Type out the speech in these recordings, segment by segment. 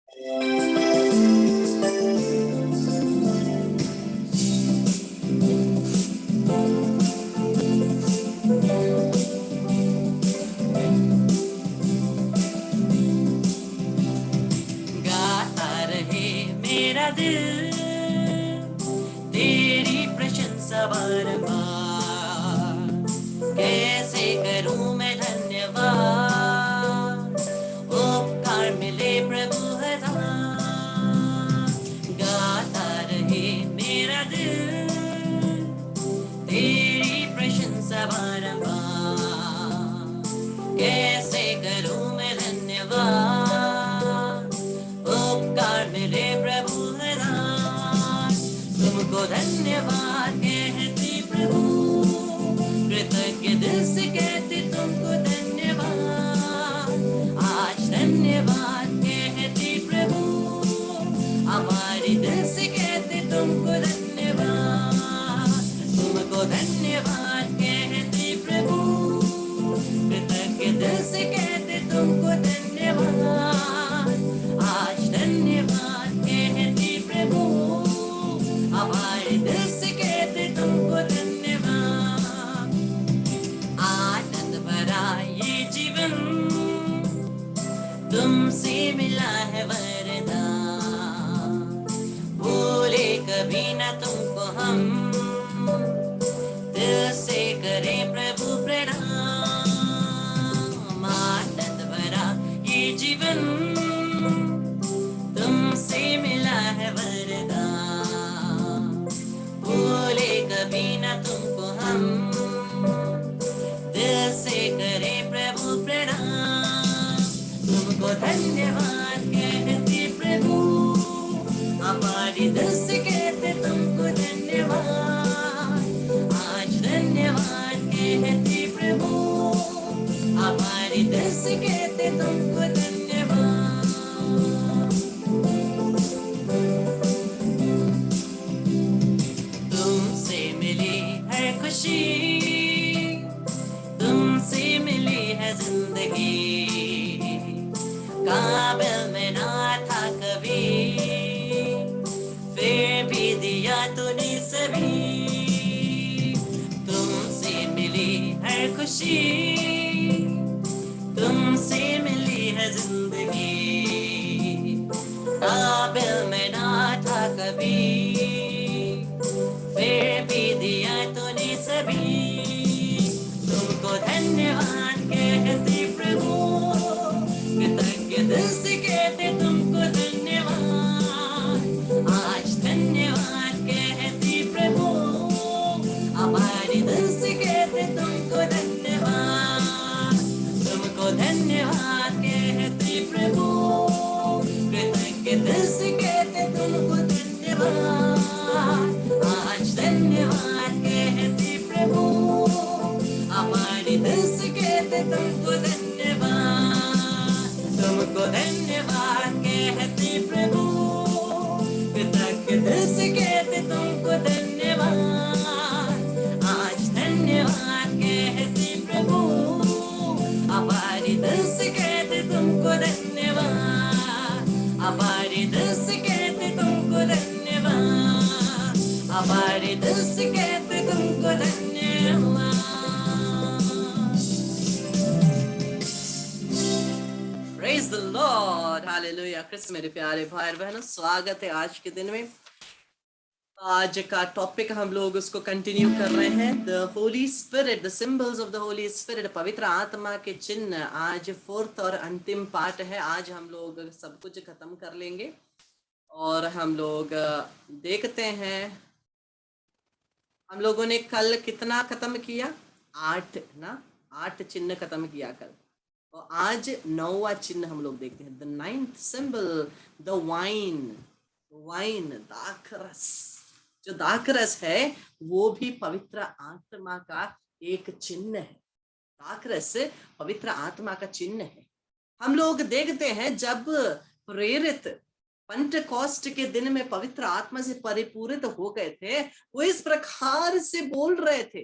गाता रहे मेरा दिल तेरी प्रशंसा बार-बार, कैसे करूं मैं धन्यवाद, उपकार मिले प्रभु हजार। गाता रहे मेरा दिल तेरी प्रशंसा बार-बार, कैसे करूं मैं धन्यवाद, उपकार मिले प्रभु हजार। तुमको धन्यवाद कहती प्रभु, कृतज्ञ दिल से कहती तुमको धन्यवाद। आज धन्यवाद कहती प्रभु, हमारे दिल से कहते तुमको धन्यवाद। तुमको धन्यवाद कहती प्रभु, कृतज्ञ दिल से कहते तुमको धन्यवाद। आज धन्यवाद कहती प्रभु, हमारे दिल से कहते तुमको धन्यवाद। आनंद भरा ये जीवन तुमसे मिला है वरदान, भूले कभी न तुमको हम, दिल से करें प्रभु प्रणाम। आनंद भरा ये जीवन तुमसे मिला है वरदान, भूले कभी न तुमको हम, दिल से करें प्रभु प्रणाम। तुमको धन्यवाद कहते प्रभु, हमारे दिल से कहते तुमको धन्यवाद। आज धन्यवाद कहते प्रभु, हमारे दिल से कहते तुमको धन्यवाद। तुमसे मिली है खुशी, तुमसे मिली है जिंदगी, काबिल में ना था कभी, फिर भी दिया तूने सभी। तुमसे मिली है खुशी, तुमसे मिली है जिंदगी, काबिल में ना था कभी, फिर भी दिया तूने सभी। तुमको धन्यवाद कहते प्रभु, कृतज्ञ दिल से कहते तुमको धन्यवाद। आज धन्यवाद कहते प्रभु, हमारे दिल से कहते तुमको धन्यवाद। तुमको धन्यवाद कहते प्रभु, कृतज्ञ दिल से कहते तुमको धन्यवाद। आज धन्यवाद कहते प्रभु, हमारे दिल से कहते तुमको धन्यवाद। तुमको धन्यवाद कहते प्रभु, कृतज्ञ दिल से कहते तुमको धन्यवाद। आज धन्यवाद कहते प्रभु, हमारे दिल से कहते तुमको धन्यवाद। हमारे दिल से कहते तुमको धन्यवाद, हमारे दिल से कहते तुमको धन्यवाद। Praise the Lord, Hallelujah। Krishna मेरे प्यारे भाई बहनों, स्वागत है आज के दिन में। आज का टॉपिक हम लोग उसको कंटिन्यू कर रहे हैं, the Holi spirit, the symbols of the Holi spirit, पवित्र आत्मा के चिन्ह। आज 4th और अंतिम पार्ट है। आज हम लोग सब कुछ खत्म कर लेंगे और हम लोग देखते हैं, हम लोगों ने कल कितना खत्म किया? 8 ना, 8 चिन्ह खत्म किया कल। तो आज 9वां चिन्ह हम लोग देखते हैं, the 9th symbol, the wine, दाखरस। जो दाखरस है वो भी पवित्र आत्मा का एक चिन्ह है। दाखरस पवित्र आत्मा का चिन्ह है। हम लोग देखते हैं जब प्रेरित पेंटेकोस्ट के दिन में पवित्र आत्मा से परिपूरित हो गए थे, वो इस प्रकार से बोल रहे थे,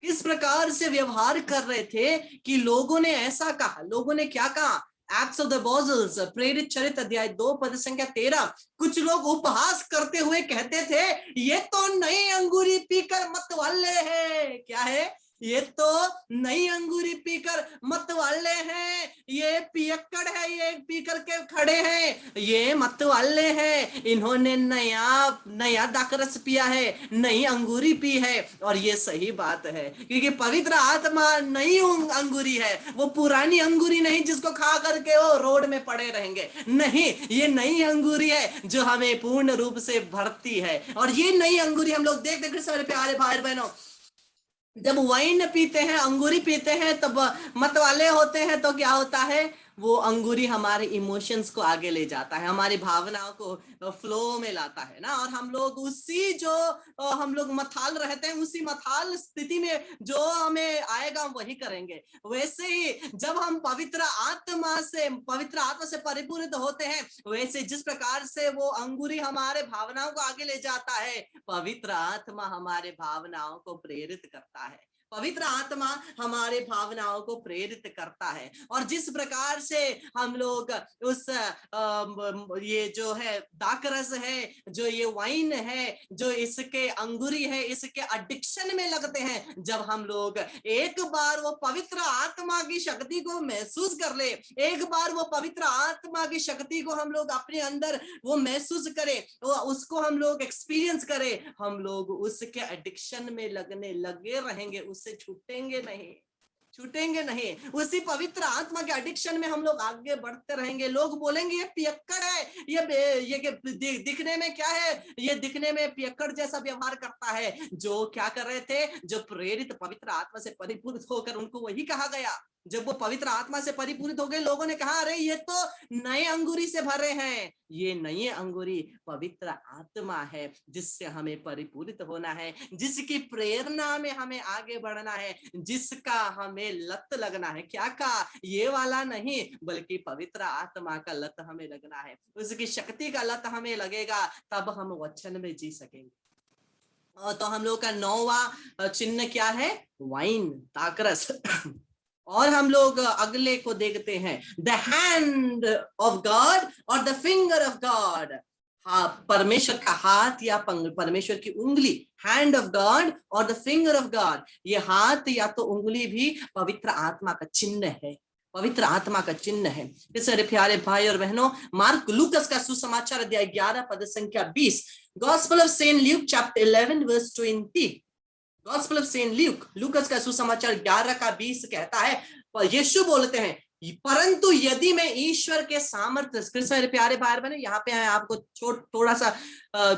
किस प्रकार से व्यवहार कर रहे थे कि लोगों ने ऐसा कहा, लोगों ने क्या कहा एक्ट्स ऑफ द अपोस्टल्स, प्रेरित चरित्र अध्याय 2 पद संख्या 13, कुछ लोग उपहास करते हुए कहते थे ये तो नई अंगूरी पीकर मत वाले हैं। क्या है? ये तो नई अंगूरी पीकर मत वाले हैं, ये पियक्कड़ है, ये पीकर के खड़े हैं, ये मत वाले हैं, इन्होंने नया नया दाखरस पिया है, नई अंगूरी पी है। और ये सही बात है, क्योंकि पवित्र आत्मा नई अंगूरी है, वो पुरानी अंगूरी नहीं जिसको खा करके वो रोड में पड़े रहेंगे। नहीं, ये नई अंगूरी है जो हमें पूर्ण रूप से भरती है। और ये नई अंगूरी हम लोग देख देख मेरे प्यारे भाई बहनों, जब वाइन पीते हैं, अंगूरी पीते हैं, तब मत वाले होते हैं, तो क्या होता है? वो अंगूरी हमारे इमोशंस को आगे ले जाता है, हमारी भावनाओं को फ्लो में लाता है ना। और हम लोग उसी जो हम लोग मथाल रहते हैं, उसी मथाल स्थिति में जो हमें आएगा हम वही करेंगे। वैसे ही जब हम पवित्र आत्मा से परिपूरित होते हैं, वैसे जिस प्रकार से वो अंगूरी हमारे भावनाओं को आगे ले जाता है, पवित्र आत्मा हमारे भावनाओं को प्रेरित करता है। पवित्र आत्मा हमारे भावनाओं को प्रेरित करता है। और जिस प्रकार से हम लोग उस ये जो है दाखरस है, जो ये वाइन है, जो इसके अंगूरी है, इसके एडिक्शन में लगते हैं, जब हम लोग एक बार वो पवित्र आत्मा की शक्ति को महसूस कर ले, एक बार वो पवित्र आत्मा की शक्ति को हम लोग अपने अंदर वो महसूस करें, उसको हम लोग एक्सपीरियंस करें, हम लोग उसके एडिक्शन में लगने लगे रहेंगे, उससे छूटेंगे नहीं। उसी पवित्र आत्मा के एडिक्शन में हम लोग आगे बढ़ते रहेंगे। लोग बोलेंगे ये पियक्कड़ है, ये दिखने में क्या है, ये दिखने में पियक्कड़ जैसा व्यवहार करता है। जो क्या कर रहे थे? जो प्रेरित पवित्र आत्मा से परिपूरित होकर, उनको वही कहा गया। जब वो पवित्र आत्मा से परिपूरित हो गए, लोगों ने कहा अरे ये तो नए अंगूरी से भरे हैं। ये नई अंगूरी पवित्र आत्मा है, जिससे हमें परिपूरित होना है, जिसकी प्रेरणा में हमें आगे बढ़ना है, जिसका हमें लत लगना है। क्या का? ये वाला नहीं, बल्कि पवित्र आत्मा का लत हमें लगना है। उसकी शक्ति का लत हमें लगेगा, तब हम वचन में जी सकेंगे। तो हम लोग का 9वां चिन्ह क्या है? वाइन, दाखरस। और हम लोग अगले को देखते हैं, द हैंड ऑफ गॉड और द फिंगर ऑफ गॉड। हाँ, परमेश्वर का हाथ या परमेश्वर की उंगली, हैंड ऑफ गॉड और द फिंगर ऑफ गॉड। ये हाथ या तो उंगली भी पवित्र आत्मा का चिन्ह है, पवित्र आत्मा का चिन्ह है। इसलिए प्यारे भाई और बहनों, मार्क लूकस का सुसमाचार अध्याय 11 पद संख्या 20, gospel of Saint Luke chapter 11 verse 20, gospel of Saint Luke, लूकस का सुसमाचार 11 का 20 कहता है, यीशु बोलते हैं, परंतु यदि मैं ईश्वर के सामर्थ्य, कृष्ण प्यारे भाई बहन, यहाँ पे आपको थोड़ा सा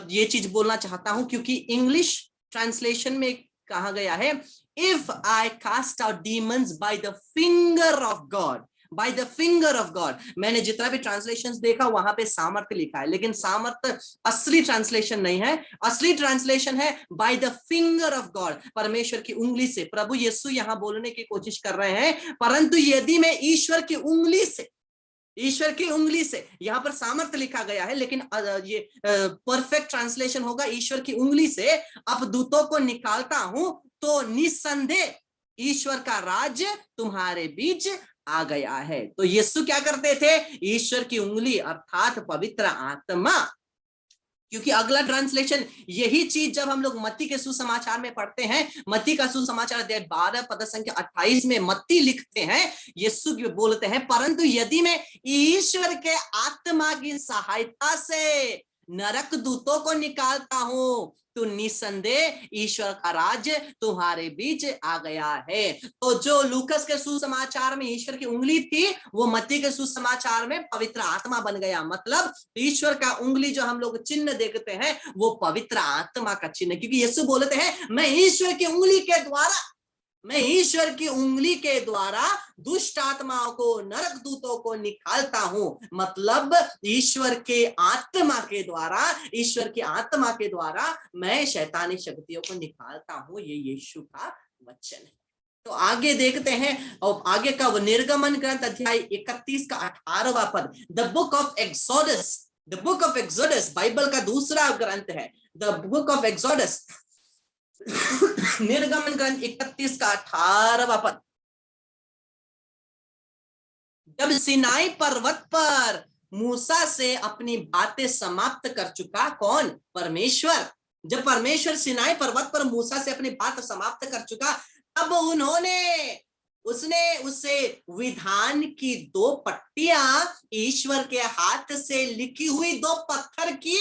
ये चीज बोलना चाहता हूं, क्योंकि इंग्लिश ट्रांसलेशन में कहा गया है, if I cast out demons by the finger of God, by the finger of God. मैंने जितना भी ट्रांसलेशंस देखा वहां पे सामर्थ्य लिखा है, लेकिन सामर्थ्य असली ट्रांसलेशन नहीं है। असली ट्रांसलेशन है bye the finger of God, परमेश्वर की उंगली से। प्रभु यीशु यहां बोलने की कोशिश कर रहे हैं, परंतु यदि मैं ईश्वर की उंगली से, ईश्वर की उंगली से, यहां पर सामर्थ्य लिखा गया है, लेकिन ये परफेक्ट ट्रांसलेशन होगा, ईश्वर की उंगली से अब दूतों को निकालता हूं, तो निसंदेह ईश्वर का राज्य तुम्हारे बीच आ गया है। तो यीशु क्या करते थे? ईश्वर की उंगली अर्थात पवित्र आत्मा, क्योंकि अगला ट्रांसलेशन यही चीज जब हम लोग मत्ती के सुसमाचार में पढ़ते हैं, मत्ती का सुसमाचार अध्याय 12 पद संख्या 28 में मत्ती लिखते हैं, यीशु बोलते हैं, परंतु यदि मैं ईश्वर के आत्मा की सहायता से नरक दूतों को निकालता हूं, तो निसंदेह ईश्वर का राज्य तुम्हारे बीच आ गया है। तो जो लूकस के सुसमाचार में ईश्वर की उंगली थी, वो मत्ती के सुसमाचार में पवित्र आत्मा बन गया। मतलब ईश्वर का उंगली जो हम लोग चिन्ह देखते हैं, वो पवित्र आत्मा का चिन्ह, क्योंकि यीशु बोलते हैं, मैं ईश्वर की उंगली के द्वारा दुष्ट आत्माओं को, नरक दूतों को निकालता हूं। मतलब ईश्वर के आत्मा के द्वारा मैं शैतानी शक्तियों को निकालता हूं। ये यीशु का वचन है। तो आगे देखते हैं, और आगे का वो निर्गमन ग्रंथ अध्याय 31 का 18वां पद, the book of exodus Bible का दूसरा ग्रंथ है, द बुक ऑफ एक्सोडस, निर्गमन ग्रंथ 31 का 18वां पद, जब सिनाई पर्वत पर मूसा से अपनी बातें समाप्त कर चुका, कौन? परमेश्वर। जब परमेश्वर सिनाई पर्वत पर मूसा से अपनी बात समाप्त कर चुका, तब उसने उसे विधान की 2 पट्टियां, ईश्वर के हाथ से लिखी हुई 2 पत्थर की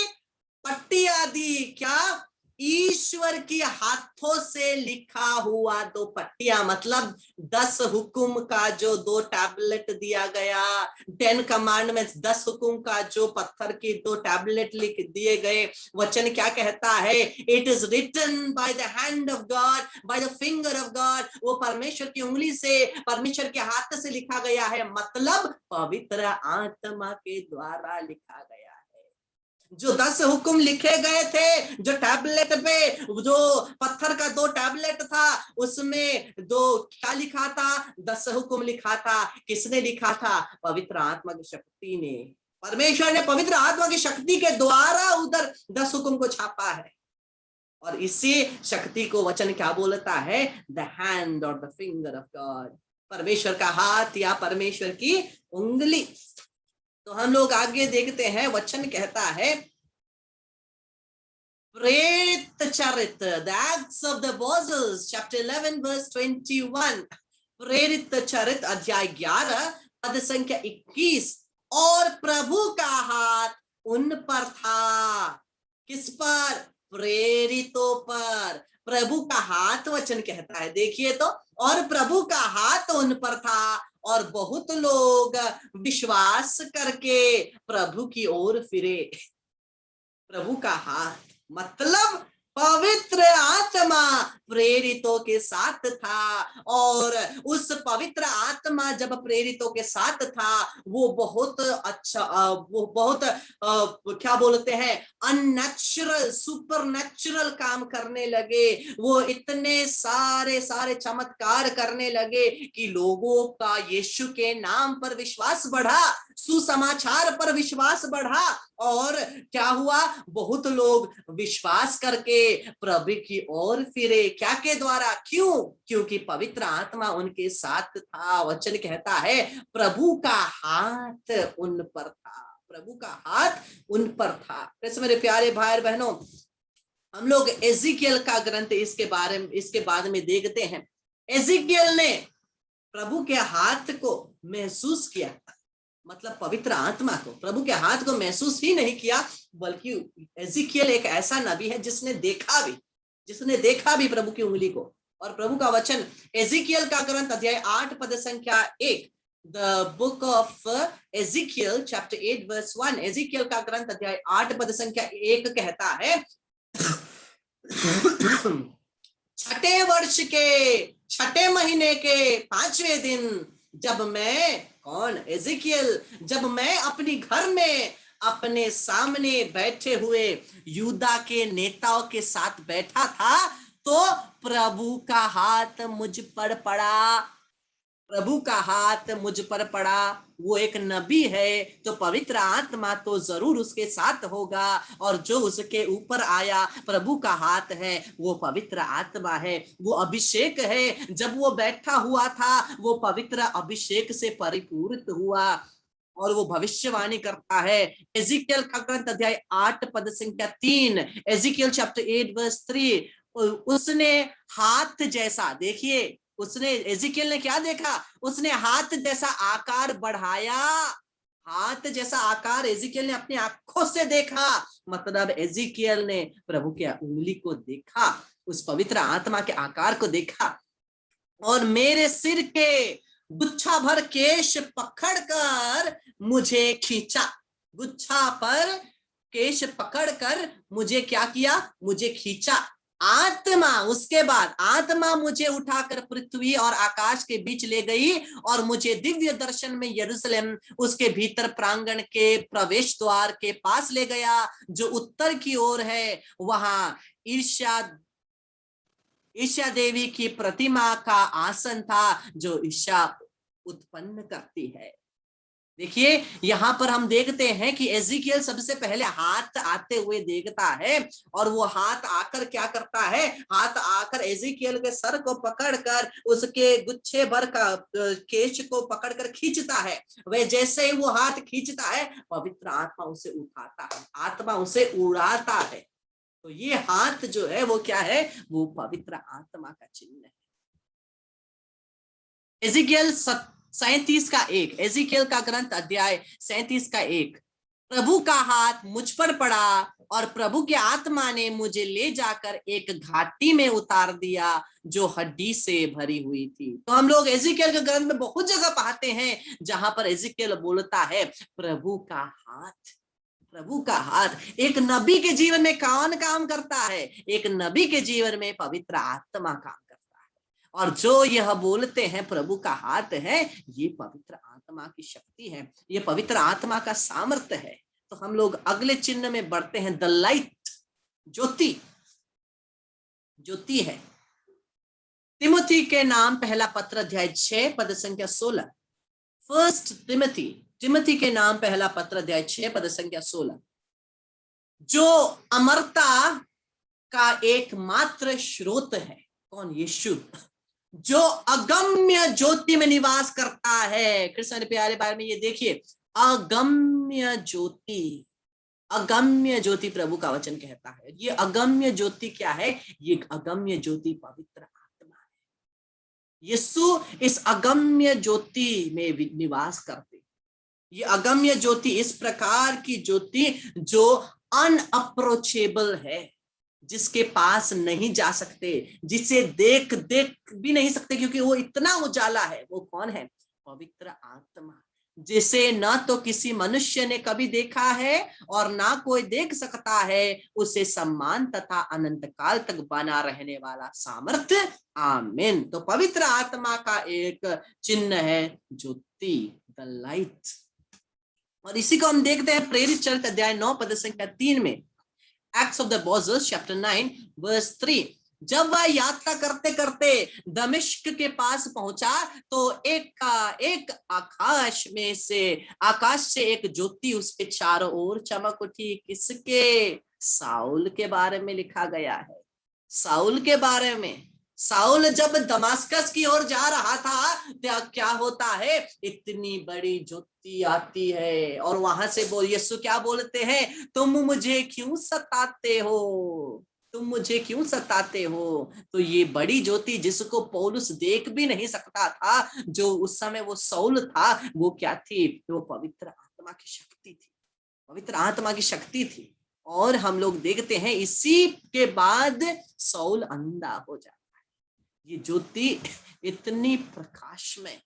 पट्टियां दी। क्या? ईश्वर की हाथों से लिखा हुआ 2 पट्टियां, मतलब 10 हुक्म का जो 2 टैबलेट दिया गया, 10 कमांडमेंट्स, 10 हुक्म का जो पत्थर की 2 टैबलेट लिख दिए गए। वचन क्या कहता है? It is written by the hand of God, by the finger of God. वो परमेश्वर की उंगली से, परमेश्वर के हाथ से लिखा गया है, मतलब पवित्र आत्मा के द्वारा लिखा गया। जो 10 हुक्म लिखे गए थे, जो टैबलेट पे, जो पत्थर का 2 टैबलेट था, उसमें 2 क्या लिखा था? 10 हुक्म लिखा था। किसने लिखा था? पवित्र आत्मा की शक्ति ने। परमेश्वर ने पवित्र आत्मा की शक्ति के द्वारा उधर 10 हुक्म को छापा है। और इसी शक्ति को वचन क्या बोलता है? द हैंड और द फिंगर ऑफ गॉड, परमेश्वर का हाथ या परमेश्वर की उंगली। तो हम लोग आगे देखते हैं, वचन कहता है प्रेरित चरित, the acts of the apostles chapter 11 verse 21। प्रेरित चरित अध्याय 11 पद संख्या 21। और प्रभु का हाथ उन पर था। किस पर? प्रेरितों पर। प्रभु का हाथ वचन कहता है, देखिए तो, और प्रभु का हाथ उन पर था और बहुत लोग विश्वास करके प्रभु की ओर फिरे। प्रभु का हाथ मतलब पवित्र आत्मा प्रेरितों के साथ था, और उस पवित्र आत्मा जब प्रेरितों के साथ था, वो बहुत अच्छा, वो बहुत क्या बोलते हैं, अननेचुरल, सुपर नेचुरल काम करने लगे। वो इतने सारे सारे चमत्कार करने लगे कि लोगों का यीशु के नाम पर विश्वास बढ़ा, सुसमाचार पर विश्वास बढ़ा। और क्या हुआ? बहुत लोग विश्वास करके प्रभु की ओर फिरे। क्या के द्वारा? क्यों? क्योंकि पवित्र आत्मा उनके साथ था। वचन कहता है प्रभु का हाथ उन पर था। प्रभु का हाथ उन पर था। कैसे मेरे प्यारे भाई बहनों, हम लोग एजिकियल का ग्रंथ इसके बाद में देखते हैं। एजिकियल ने प्रभु के हाथ को महसूस किया, मतलब पवित्र आत्मा को, प्रभु के हाथ को महसूस ही नहीं किया, बल्कि एजिकियल एक ऐसा नबी है जिसने देखा भी प्रभु की उंगली को। और प्रभु का वचन एजिकियल का ग्रंथ अध्याय 8 पद संख्या 1, the book of Ezekiel chapter 8 verse 1। Ezekiel का ग्रंथ अध्याय 8 पद संख्या 1 कहता है छठे वर्ष के छठे महीने के 5वें दिन, जब मैं, कौन? एजिकियल, जब मैं अपनी घर में अपने सामने बैठे हुए यूदा के नेताओं के साथ बैठा था, तो प्रभु का हाथ मुझ पर पड़ा। प्रभु का हाथ मुझ पर पड़ा। वो एक नबी है, तो पवित्र आत्मा तो जरूर उसके साथ होगा, और जो उसके ऊपर आया प्रभु का हाथ है, वो पवित्र आत्मा है, वो अभिषेक है। जब वो बैठा हुआ था, वो पवित्र अभिषेक से परिपूरित हुआ और वो भविष्यवाणी करता है। एजिकियल का ग्रंथ अध्याय 8 पद संख्या 3, एजिकियल चैप्टर 8 वर्स 3। उसने हाथ जैसा, देखिए, उसने, एजिकियल ने क्या देखा? उसने हाथ जैसा आकार बढ़ाया। हाथ जैसा आकार एजिकियल ने अपनी आंखों से देखा, मतलब एजिकियल ने प्रभु की उंगली को देखा, उस पवित्र आत्मा के आकार को देखा। और मेरे सिर के गुच्छा भर केश पकड़कर मुझे खींचा। गुच्छा पर केश पकड़कर मुझे क्या किया? मुझे खींचा। आत्मा, उसके बाद आत्मा मुझे उठाकर पृथ्वी और आकाश के बीच ले गई और मुझे दिव्य दर्शन में यरूशलेम उसके भीतर प्रांगण के प्रवेश द्वार के पास ले गया, जो उत्तर की ओर है। वहां ईशा देवी की प्रतिमा का आसन था, जो ईशा उत्पन्न करती है। देखिए यहां पर हम देखते हैं कि एजिकियल सबसे पहले हाथ आते हुए देखता है, और वो हाथ आकर क्या करता है, हाथ आकर एजिकियल के सर को पकड़कर उसके गुच्छे भर का केश को पकड़कर खींचता है। वह जैसे ही वो हाथ खींचता है, पवित्र आत्मा उसे उठाता है, आत्मा उसे उड़ाता है। तो ये हाथ जो है वो क्या है, वो पवित्र आत्मा का चिन्ह है। एजिकियल 37:1, एजिकियल का ग्रंथ अध्याय 37:1, प्रभु का हाथ मुझ पर पड़ा और प्रभु की आत्मा ने मुझे ले जाकर एक घाटी में उतार दिया जो हड्डी से भरी हुई थी। तो हम लोग एजिकियल के ग्रंथ में बहुत जगह पाते हैं जहां पर एजिकियल बोलता है प्रभु का हाथ। प्रभु का हाथ एक नबी के जीवन में कौन काम करता है, एक नबी के जीवन में पवित्र आत्मा काम करता है। और जो यह बोलते हैं प्रभु का हाथ है, ये पवित्र आत्मा की शक्ति है, ये पवित्र आत्मा का सामर्थ्य है। तो हम लोग अगले चिन्ह में बढ़ते हैं, द लाइट, ज्योति, ज्योति है। तिमोथी के नाम पहला पत्र अध्याय 6 पद संख्या 16, फर्स्ट तिमोथी के नाम पहला पत्र अध्याय 6 पद संख्या 16, जो अमरता का एकमात्र स्रोत है। कौन? यीशु, जो अगम्य ज्योति में निवास करता है। कृष्ण प्यारे बारे में ये देखिए, अगम्य ज्योति, अगम्य ज्योति प्रभु का वचन कहता है। ये अगम्य ज्योति क्या है? ये अगम्य ज्योति पवित्र आत्मा है। यीशु इस अगम्य ज्योति में निवास करते। ये अगम्य ज्योति इस प्रकार की ज्योति जो अनअप्रोचेबल है, जिसके पास नहीं जा सकते, जिसे देख भी नहीं सकते क्योंकि वो इतना उजाला है। वो कौन है? पवित्र आत्मा, जिसे न तो किसी मनुष्य ने कभी देखा है और ना कोई देख सकता है। उसे सम्मान तथा अनंत काल तक बना रहने वाला सामर्थ्य। आमीन। तो पवित्र आत्मा का एक चिन्ह है ज्योति, द लाइट। और इसी को हम देखते हैं प्रेरित चरित्र अध्याय 9 पद संख्या 3 में, Acts of the apostles chapter 9 verse 3। जब वह यात्रा करते करते दमिश्क के पास पहुंचा तो एक आकाश से एक ज्योति उस पे चारों ओर चमक उठी। किसके? साउल के बारे में लिखा गया है, साउल के बारे में। साउल जब दमास्कस की ओर जा रहा था तो क्या होता है, इतनी बड़ी ज्योति आती है और वहां से यीशु क्या बोलते हैं, तुम मुझे क्यों सताते हो, तुम मुझे क्यों सताते हो। तो ये बड़ी ज्योति जिसको पौलुस देख भी नहीं सकता था, जो उस समय वो साउल था, वो क्या थी? वो पवित्र आत्मा की शक्ति थी, पवित्र आत्मा की शक्ति थी। और हम लोग देखते हैं इसी के बाद साउल अंधा हो जाता है। ये ज्योति इतनी प्रकाशमय।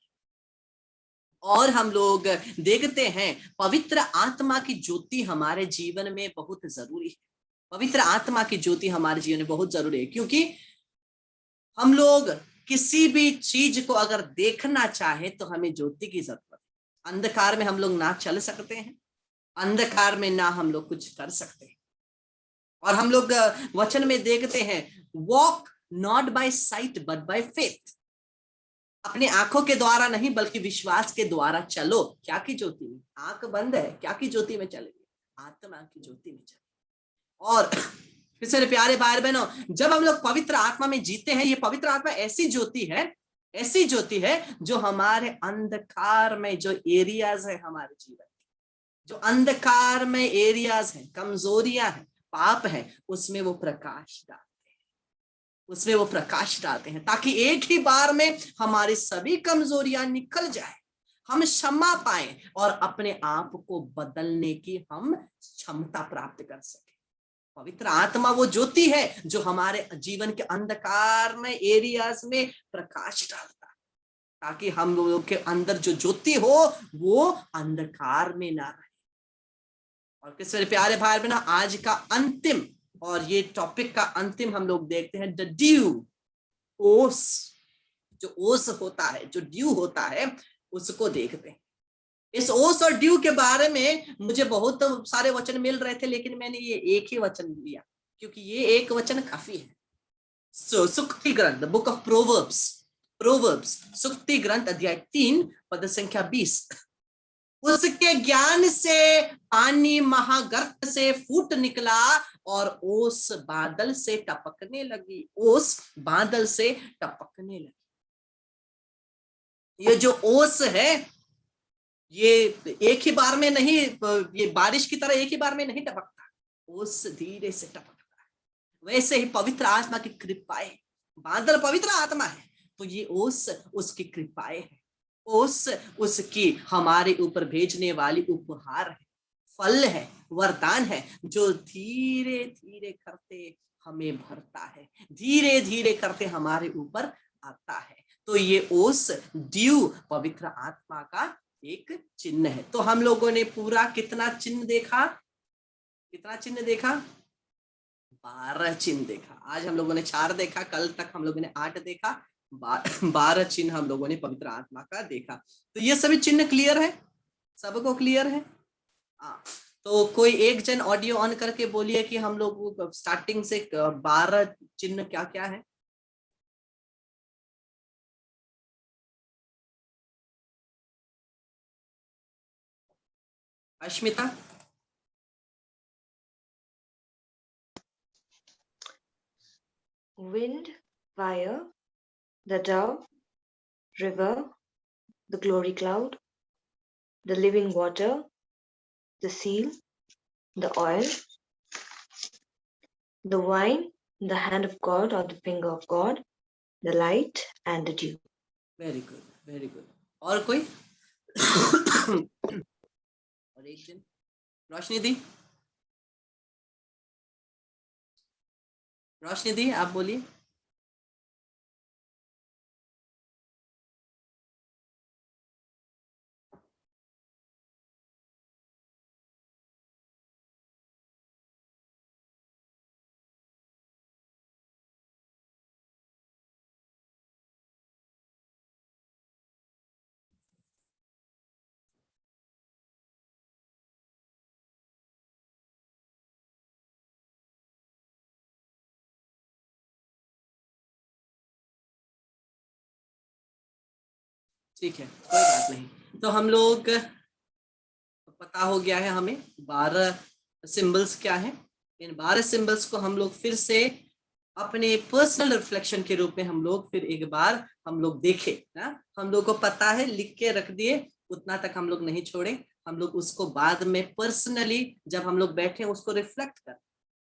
और हम लोग देखते हैं पवित्र आत्मा की ज्योति हमारे जीवन में बहुत जरूरी है। पवित्र आत्मा की ज्योति हमारे जीवन में बहुत जरूरी है, क्योंकि हम लोग किसी भी चीज को अगर देखना चाहे तो हमें ज्योति की जरूरत है। अंधकार में हम लोग ना चल सकते हैं, अंधकार में ना हम लोग कुछ कर सकते हैं। और हम लोग वचन में देखते हैं, walk not by sight but by faith. अपने आंखों के द्वारा नहीं बल्कि विश्वास के द्वारा चलो। क्या की ज्योति में? आंख बंद है, क्या की ज्योति में चलेगी? आत्मा की ज्योति में चले। और फिर प्यारे भाई बहनों, जब हम लोग पवित्र आत्मा में जीते हैं, ये पवित्र आत्मा ऐसी ज्योति है, ऐसी ज्योति है जो हमारे अंधकार में जो एरियाज है हमारे जीवन, जो अंधकार में एरियाज हैं, कमजोरियां हैं, पाप है, उसमें वो प्रकाश डालते हैं, उसमें वो प्रकाश डालते हैं, ताकि एक ही बार में हमारी सभी कमजोरियां निकल जाए, हम क्षमा पाए और अपने आप को बदलने की हम क्षमता प्राप्त कर सके। पवित्र आत्मा वो ज्योति है जो हमारे जीवन के अंधकार में एरियाज में प्रकाश डालता है, ताकि हम लोगों के अंदर जो ज्योति हो वो अंधकार में ना रहे। और किसी प्यारे भाई बहनों, आज का अंतिम और ये टॉपिक का अंतिम हम लोग देखते हैं, द ड्यू, ओस। जो ओस होता है, जो ड्यू होता है, उसको देखते हैं। इस ओस और ड्यू के बारे में मुझे बहुत सारे वचन मिल रहे थे, लेकिन मैंने ये एक ही वचन लिया क्योंकि ये एक वचन काफी है। सुक्ति ग्रंथ, बुक ऑफ प्रोवर्ब्स, सुक्ति ग्रंथ अध्याय 3 पद संख्या 20। उसके ज्ञान से पानी महागर्त से फूट निकला और ओस बादल से टपकने लगी, ओस बादल से टपकने लगी। ये जो ओस है ये एक ही बार में नहीं, ये बारिश की तरह एक ही बार में नहीं टपकता, ओस धीरे से टपकता है। वैसे ही पवित्र आत्मा की कृपाएं, बादल पवित्र आत्मा है तो ये ओस उसकी कृपाएं है, ओस उसकी हमारे ऊपर भेजने वाली उपहार है, फल है, वरदान है, जो धीरे धीरे करते हमें भरता है, धीरे धीरे करते हमारे ऊपर आता है। तो ये ओस ड्यू पवित्र आत्मा का एक चिन्ह है। तो हम लोगों ने पूरा कितना चिन्ह देखा, कितना चिन्ह देखा? 12 चिन्ह देखा। आज हम लोगों ने 4 देखा, कल तक हम लोगों ने 8 देखा, 12 चिन्ह हम लोगों ने पवित्र आत्मा का देखा। तो ये सभी चिन्ह क्लियर है, सबको क्लियर है? हाँ, तो कोई एक जन ऑडियो ऑन करके बोलिए कि हम लोग स्टार्टिंग से 12 चिन्ह क्या क्या है। Ashmita? Wind, fire, the dove, river, the glory cloud, the living water, the seal, the oil, the wine, the hand of God or the finger of God, the light and the dew. Very good, very good. और कोई? और एक जन, रोशनी दी, रोशनी दी आप बोलिए। ठीक है, कोई बात नहीं। तो हम लोग पता हो गया है हमें 12 सिंबल्स क्या है। इन 12 सिंबल्स को हम लोग फिर से अपने पर्सनल रिफ्लेक्शन के रूप में हम लोग फिर एक बार हम लोग देखें ना। हम लोग को पता है, लिख के रख दिए, उतना तक हम लोग नहीं छोड़े। हम लोग उसको बाद में पर्सनली जब हम लोग बैठे उसको रिफ्लेक्ट कर,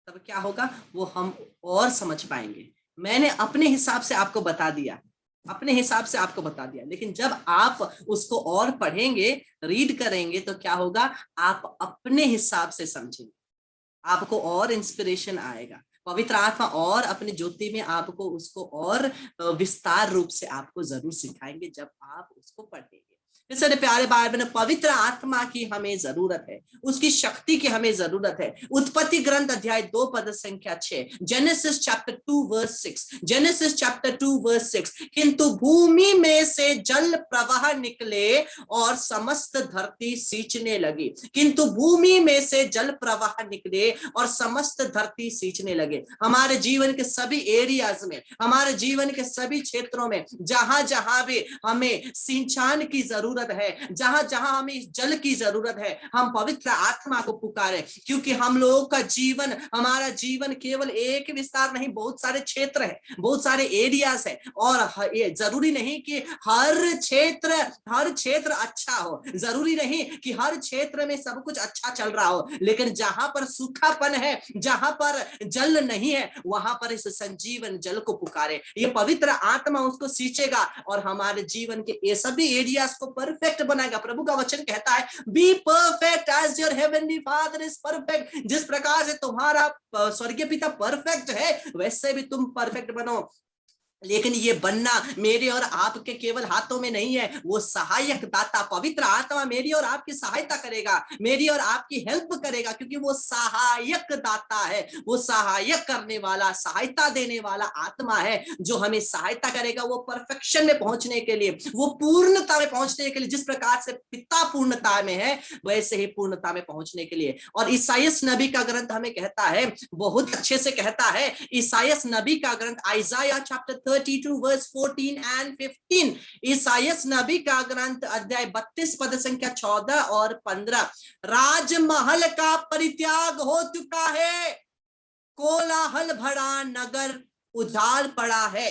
तब क्या होगा वो हम और समझ पाएंगे। मैंने अपने हिसाब से आपको बता दिया, अपने हिसाब से आपको बता दिया, लेकिन जब आप उसको और पढ़ेंगे, रीड करेंगे, तो क्या होगा, आप अपने हिसाब से समझेंगे, आपको और इंस्पिरेशन आएगा। पवित्र आत्मा और अपनी ज्योति में आपको उसको और विस्तार रूप से आपको जरूर सिखाएंगे जब आप उसको पढ़ेंगे। इसलिए प्यारे भाई बहन, पवित्र आत्मा की हमें जरूरत है, उसकी शक्ति की हमें जरूरत है। उत्पत्ति ग्रंथ अध्याय 2 पद संख्या 6, Genesis chapter 2 verse 6, Genesis chapter 2 verse 6, किंतु भूमि में से जल प्रवाह निकले और समस्त धरती सींचने लगी। किंतु भूमि में से जल प्रवाह निकले और समस्त धरती सींचने लगे। हमारे जीवन के सभी एरियाज में, हमारे जीवन के सभी क्षेत्रों में, जहां जहां भी हमें सिंचान की जरूरत है, जहां जहां हमें जल की जरूरत है, हम पवित्र आत्मा को पुकारे, क्योंकि हम लोगों का जीवन, हमारा जीवन केवल एक विस्तार नहीं, बहुत सारे क्षेत्र है, बहुत सारे एरियाज है। और ये जरूरी नहीं कि हर क्षेत्र अच्छा हो, जरूरी नहीं कि हर क्षेत्र में सब कुछ अच्छा चल रहा हो, लेकिन जहां पर सूखापन है, जहां पर जल नहीं है, वहां पर इस संजीवन जल को पुकारे। ये पवित्र आत्मा उसको सींचेगा और हमारे जीवन के ये सभी एरियाज को परफेक्ट बनाएगा। प्रभु का वचन कहता है, be perfect as your heavenly father is perfect. जिस प्रकार से तुम्हारा स्वर्गीय पिता परफेक्ट है, वैसे भी तुम परफेक्ट बनो। लेकिन ये बनना मेरे और आपके केवल हाथों में नहीं है, वो सहायक दाता पवित्र आत्मा मेरी और आपकी सहायता करेगा, मेरी और आपकी हेल्प करेगा, क्योंकि वो सहायक दाता है, वो सहायक करने वाला, सहायता देने वाला आत्मा है, जो हमें सहायता करेगा वो परफेक्शन में पहुंचने के लिए, वो पूर्णता में पहुंचने के लिए। जिस प्रकार से पिता पूर्णता में है, वैसे ही पूर्णता में पहुंचने के लिए। और ईसाइयस नबी का ग्रंथ हमें कहता है, बहुत अच्छे से कहता है, ईसाइयस नबी का ग्रंथ आइजाया चैप्टर 32 verse 14 and 15। ईसाइयस नबी का ग्रंथ अध्याय 32 पद संख्या 14 और 15। राजमहल का परित्याग हो चुका है, कोलाहल भरा नगर उजाड़ पड़ा है,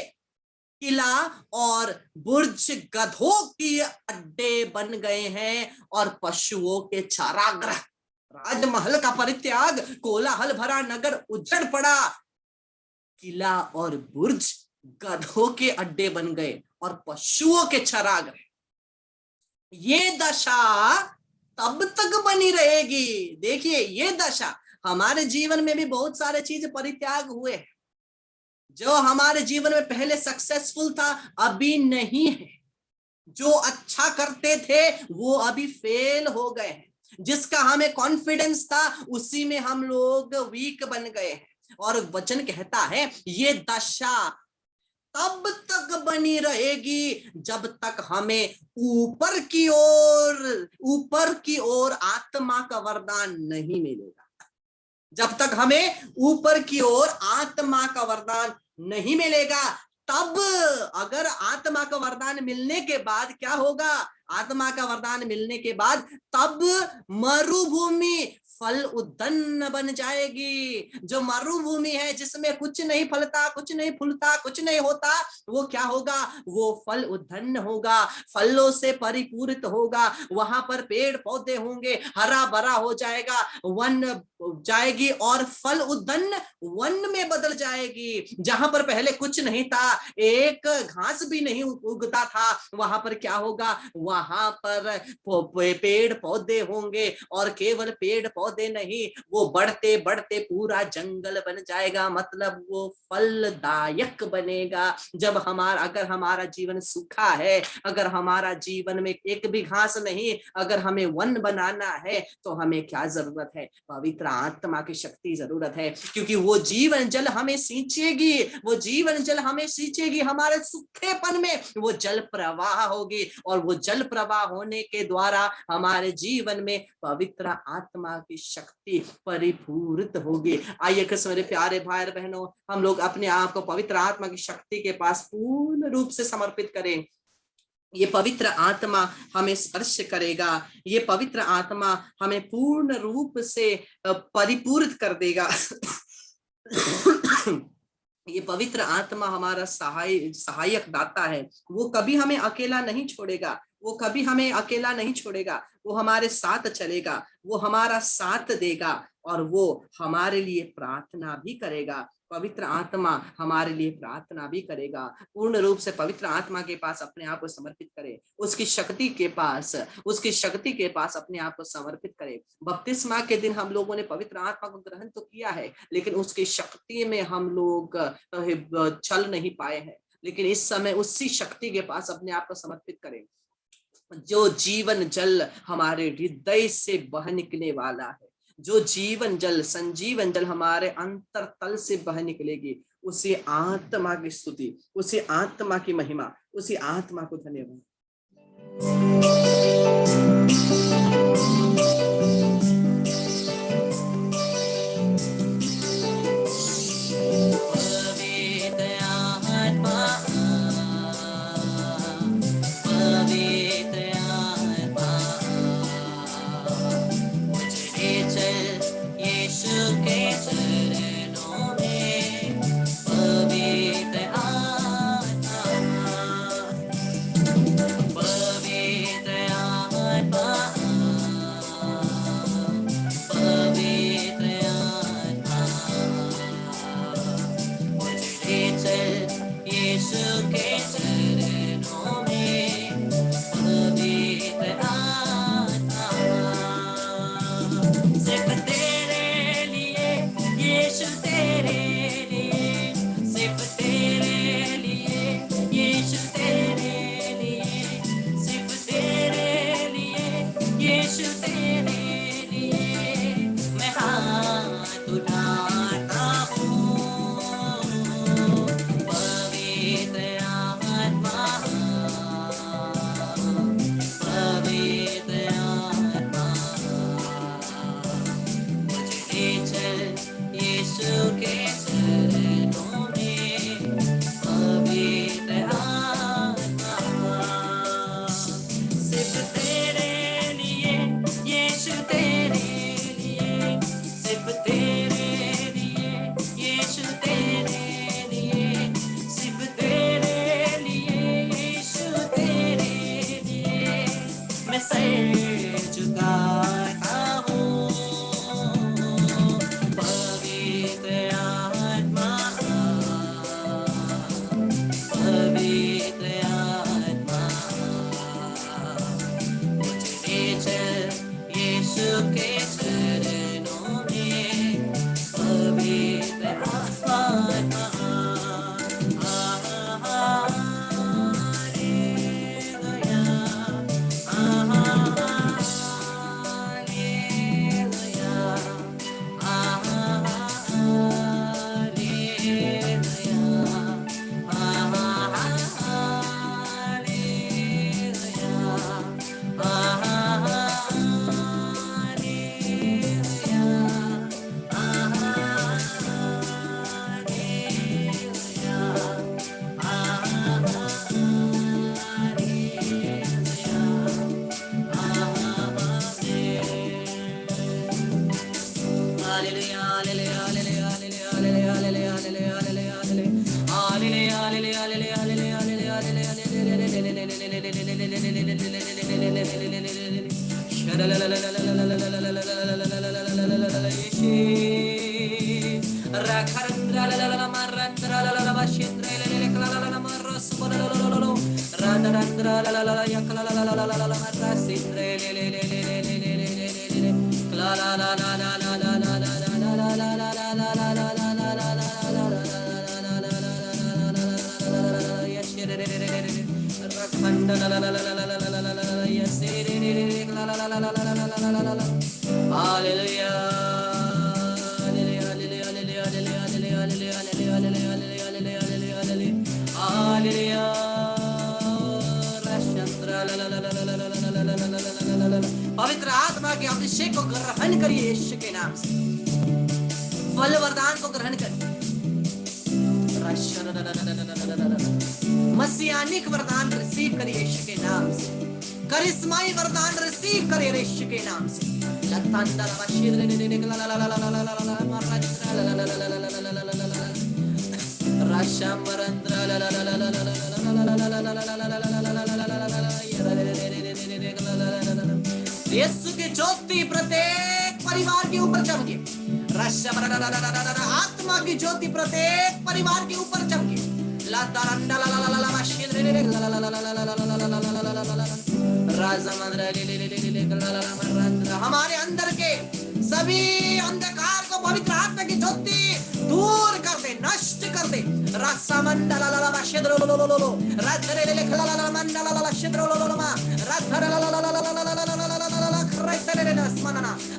किला और बुर्ज गधों की अड्डे बन गए हैं और पशुओं के चारागाह। राजमहल का परित्याग, कोलाहल भरा नगर उजड़ पड़ा, किला और बुर्ज गधों के अड्डे बन गए और पशुओं के चारागाह। ये दशा तब तक बनी रहेगी। देखिए, ये दशा हमारे जीवन में भी बहुत सारे चीज परित्याग हुए, जो हमारे जीवन में पहले सक्सेसफुल था अभी नहीं है, जो अच्छा करते थे वो अभी फेल हो गए हैं, जिसका हमें कॉन्फिडेंस था उसी में हम लोग वीक बन गए हैं। और वचन कहता है ये दशा तब तक बनी रहेगी जब तक हमें ऊपर की ओर आत्मा का वरदान नहीं मिलेगा। जब तक हमें ऊपर की ओर आत्मा का वरदान नहीं मिलेगा, तब अगर आत्मा का वरदान मिलने के बाद क्या होगा, आत्मा का वरदान मिलने के बाद तब मरुभूमि फल उद्दन्न बन जाएगी। जो मरुभूमि है जिसमें कुछ नहीं फलता, कुछ नहीं फूलता, कुछ नहीं होता, वो क्या होगा, वो फल उद्दन्न होगा, फलों से परिपूरित होगा। वहां पर पेड़ पौधे होंगे, हरा भरा हो जाएगा, वन जाएगी और फल उद्दन्न वन में बदल जाएगी। जहां पर पहले कुछ नहीं था, एक घास भी नहीं उगता था, वहां पर क्या होगा, वहां पर पेड़ पौधे होंगे और केवल पेड़ पौधे नहीं, वो बढ़ते बढ़ते पूरा जंगल बन जाएगा, मतलब वो फलदायक बनेगा। जब अगर हमारा जीवन सूखा है, अगर हमारा जीवन में एक भी घास नहीं, अगर हमें वन बनाना है तो हमें क्या जरूरत है, पवित्र आत्मा की शक्ति जरूरत है, क्योंकि वो जीवन जल हमें सींचेगी, वो जीवन जल हमें सींचेगी। हमारे सूखेपन में वो जल प्रवाह होगी और वो जल प्रवाह होने के द्वारा हमारे जीवन में पवित्र आत्मा की शक्ति परिपूरित होगी। आइए मेरे प्यारे भाई बहनों, हम लोग अपने आप को पवित्र आत्मा की शक्ति के पास पूर्ण रूप से समर्पित करें। ये पवित्र आत्मा हमें स्पर्श करेगा, ये पवित्र आत्मा हमें पूर्ण रूप से परिपूरित कर देगा। ये पवित्र आत्मा हमारा सहायक दाता है, वो कभी हमें अकेला नहीं छोड़ेगा, वो कभी हमें अकेला नहीं छोड़ेगा, वो हमारे साथ चलेगा, वो हमारा साथ देगा और वो हमारे लिए प्रार्थना भी करेगा। पवित्र आत्मा हमारे लिए प्रार्थना भी करेगा। पूर्ण रूप से पवित्र आत्मा के पास अपने आप को समर्पित करें, उसकी शक्ति के पास अपने आप को समर्पित करें। बपतिस्मा के दिन हम लोगों ने पवित्र आत्मा को ग्रहण तो किया है, लेकिन उसकी शक्ति में हम लोग चल नहीं पाए हैं। लेकिन इस समय उसी शक्ति के पास अपने आप को समर्पित करें, जो जीवन जल हमारे हृदय से बह निकलने वाला है, जो जीवन जल, संजीवन जल हमारे अंतरतल से बह निकलेगी। उसी आत्मा की स्तुति, उसी आत्मा की महिमा, उसी आत्मा को धन्यवाद। यीशु के चरणों में पवित्र पवित्र आत्मा के अभिषेक को ग्रहण करिए यीशु के नाम से। फल वरदान को ग्रहण करिए। मसीहानिक वरदान रिसीव करिए यीशु के नाम से। करिश्माई वरदान रिसीव करिए यीशु के नाम से। यीशु की ज्योति प्रत्येक परिवार के ऊपर चमके। आत्मा की ज्योति प्रत्येक परिवार के ऊपर चमके। हमारे अंदर के सभी अंधकार को पवित्र आत्मा की ज्योति दूर कर दे, नष्ट कर दे।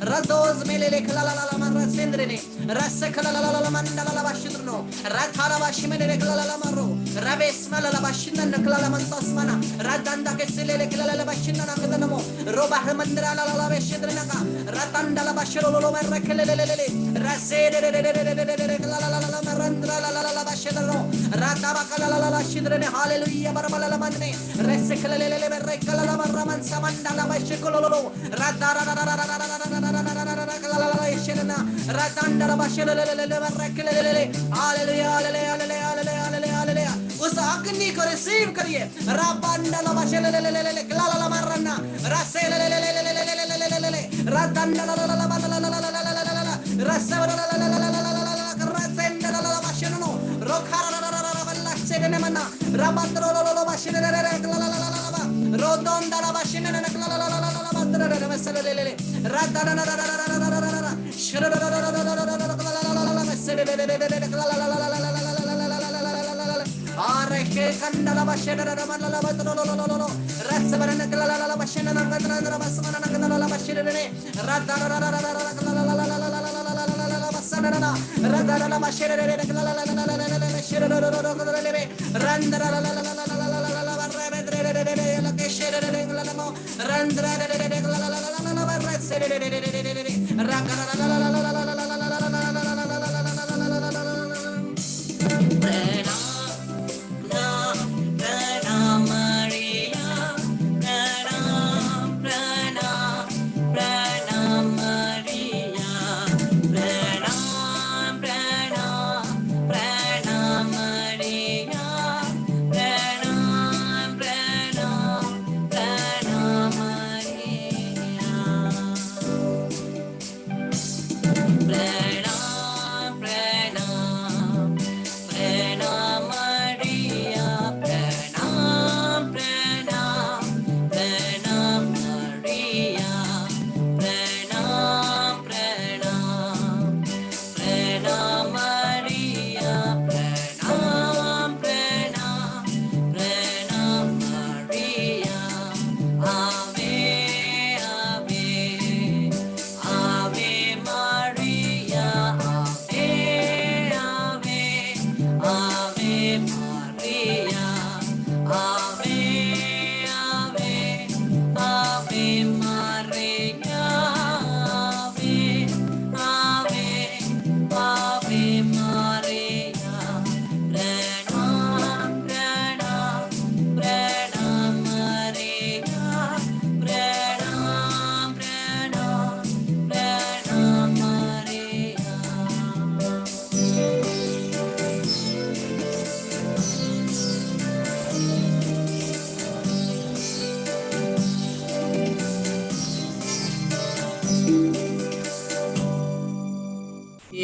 रदोज मेले सेंद्रने रस खलाला मंडला बशिद्रनो रथारा बशिमेले खलाला मरो रवेस मलाला बशिनन खलाला मंतस्मना रदंदा के सिलेले खलाला बशिनन कदनमो रोबा मंदरा लाला बशिद्रनका रतंडला बशिरोलो मरखलेलेले रसेरे खलाला मरंद्रा लाला बशिद्रनो रताबा खलाला बशिद्रने हालेलुया बरमला मनने रस खलेलेले बरखलाला मरमन समंडला बशिकोलोलो रदारा उस अग्नि को रिसीव करिए।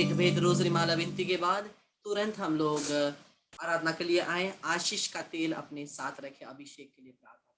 एक भेद रोजरी माला विनती के बाद तुरंत हम लोग आराधना के लिए आए। आशीष का तेल अपने साथ रखें, अभिषेक के लिए प्रार्थना